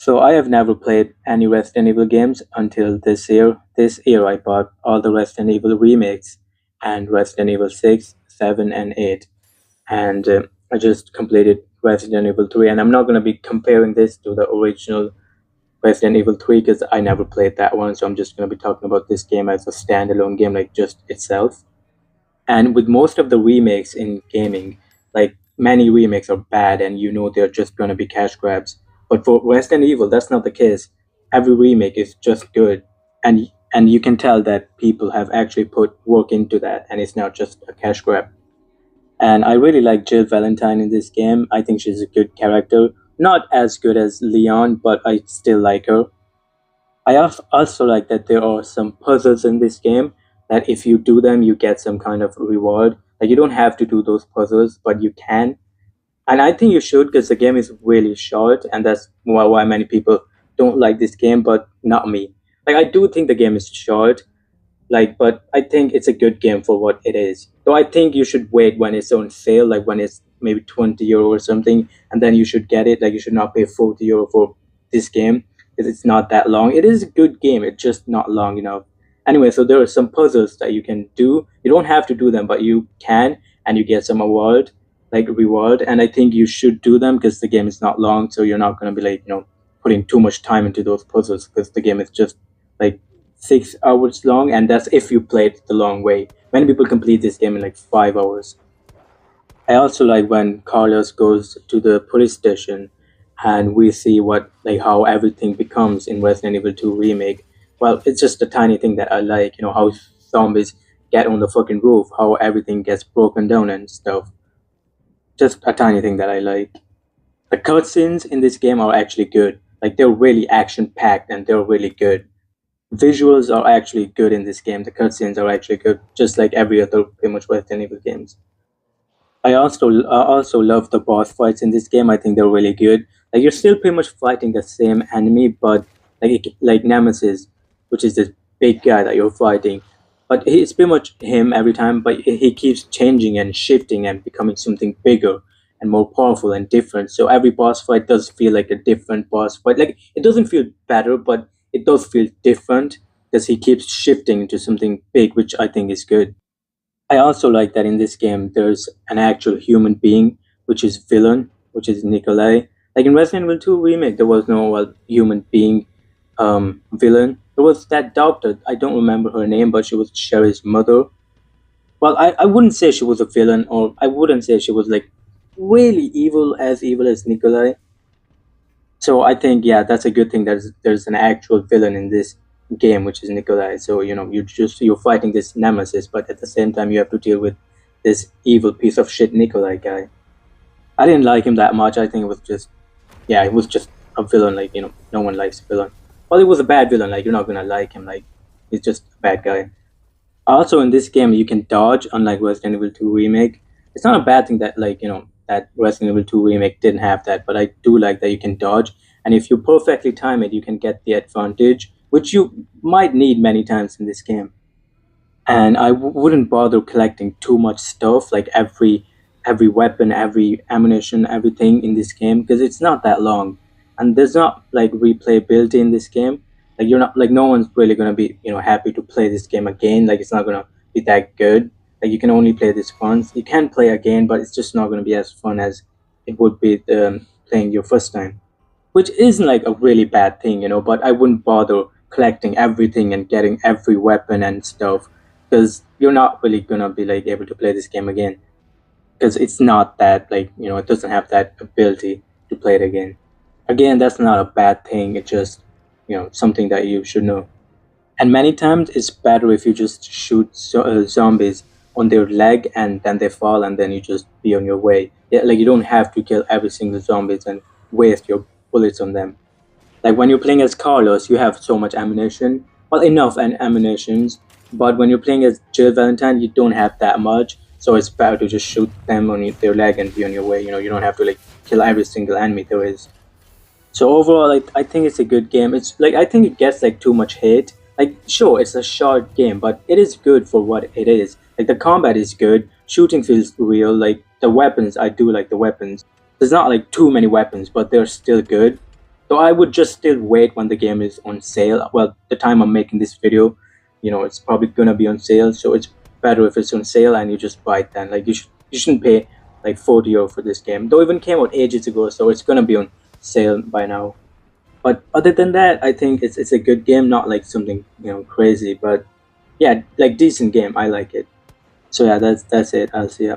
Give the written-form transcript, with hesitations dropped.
So I have never played any Resident Evil games until this year. This year I bought all the Resident Evil remakes and Resident Evil 6, 7, and 8. And I just completed Resident Evil 3. And I'm not going to be comparing this to the original Resident Evil 3 because I never played that one. So I'm just going to be talking about this game as a standalone game, like just itself. And with most of the remakes in gaming, like many remakes are bad and you know they're just going to be cash grabs. But for Resident Evil, that's not the case. Every remake is just good. And you can tell that people have actually put work into that and it's not just a cash grab. And I really like Jill Valentine in this game. I think she's a good character. Not as good as Leon, but I still like her. I also like that there are some puzzles in this game that if you do them, you get some kind of reward. Like you don't have to do those puzzles, but you can. And I think you should because the game is really short, and that's why many people don't like this game, but not me. Like I do think the game is short, like, but I think it's a good game for what it is. Though I think you should wait when it's on sale, like when it's maybe 20 euro or something, and then you should get it. Like you should not pay 40 euro for this game because it's not that long. It is a good game. It's just not long enough. Anyway, so there are some puzzles that you can do. You don't have to do them, but you can, and you get some reward. And I think you should do them because the game is not long, so you're not gonna be like putting too much time into those puzzles because the game is just like 6 hours long, and that's if you play it the long way. Many people complete this game in like 5 hours. I also like when Carlos goes to the police station and we see how everything becomes in Resident Evil 2 remake. Well, it's just a tiny thing that I like, how zombies get on the fucking roof, how everything gets broken down and stuff. Just a tiny thing that I like. The cutscenes in this game are actually good. Like they're really action packed and they're really good. Visuals are actually good in this game. The cutscenes are actually good, just like every other pretty much Resident Evil games. I also love the boss fights in this game. I think they're really good. Like you're still pretty much fighting the same enemy, but like Nemesis, which is this big guy that you're fighting. But it's pretty much him every time, but he keeps changing and shifting and becoming something bigger and more powerful and different. So every boss fight does feel like a different boss fight. Like it doesn't feel better, but it does feel different because he keeps shifting into something big, which I think is good. I also like that in this game there's an actual human being, which is villain, which is Nikolai. Like in Resident Evil 2 remake, there was no human being villain. There was that doctor. I don't remember her name, but she was Sherry's mother. Well, I wouldn't say she was a villain, or I wouldn't say she was like really evil as Nikolai. So I think yeah, that's a good thing. There's an actual villain in this game, which is Nikolai. So you're fighting this nemesis, but at the same time you have to deal with this evil piece of shit Nikolai guy. I didn't like him that much. I think it was just it was just a villain. Like no one likes a villain. Well, it was a bad villain. Like you're not gonna like him. Like he's just a bad guy. Also, in this game, you can dodge, unlike Resident Evil 2 remake. It's not a bad thing that that Resident Evil 2 remake didn't have that, but I do like that you can dodge, and if you perfectly time it, you can get the advantage, which you might need many times in this game. And I wouldn't bother collecting too much stuff, like every weapon, every ammunition, everything in this game, because it's not that long, and there's not like replayability in this game. Like you're not like no one's really gonna be happy to play this game again. Like it's not gonna be that good. Like you can only play this once. You can play again, but it's just not gonna be as fun as it would be playing your first time. Which isn't like a really bad thing, but I wouldn't bother collecting everything and getting every weapon and stuff because you're not really gonna be like able to play this game again because it's not that it doesn't have that ability to play it again. Again, that's not a bad thing. It's just something that you should know. And many times it's better if you just shoot zombies on their leg and then they fall and then you just be on your way. Yeah, like you don't have to kill every single zombies and waste your bullets on them. Like when you're playing as Carlos, you have so much ammunition, well enough and ammunitions. But when you're playing as Jill Valentine, you don't have that much. So it's better to just shoot them on their leg and be on your way. You don't have to like kill every single enemy there is. So overall, like I think it's a good game. It's like I think it gets like too much hate. Like sure, it's a short game, but it is good for what it is. Like the combat is good, shooting feels real. Like the weapons, I do like the weapons. There's not like too many weapons, but they're still good. So I would just still wait when the game is on sale. Well, the time I'm making this video, it's probably gonna be on sale. So it's better if it's on sale and you just buy it then. Like you shouldn't pay like 40 euro for this game. Though it even came out ages ago, so it's gonna be on sale by now. But other than that, I think it's a good game, not like something crazy, but yeah, like decent game. I like it. So yeah, that's it. I'll see ya.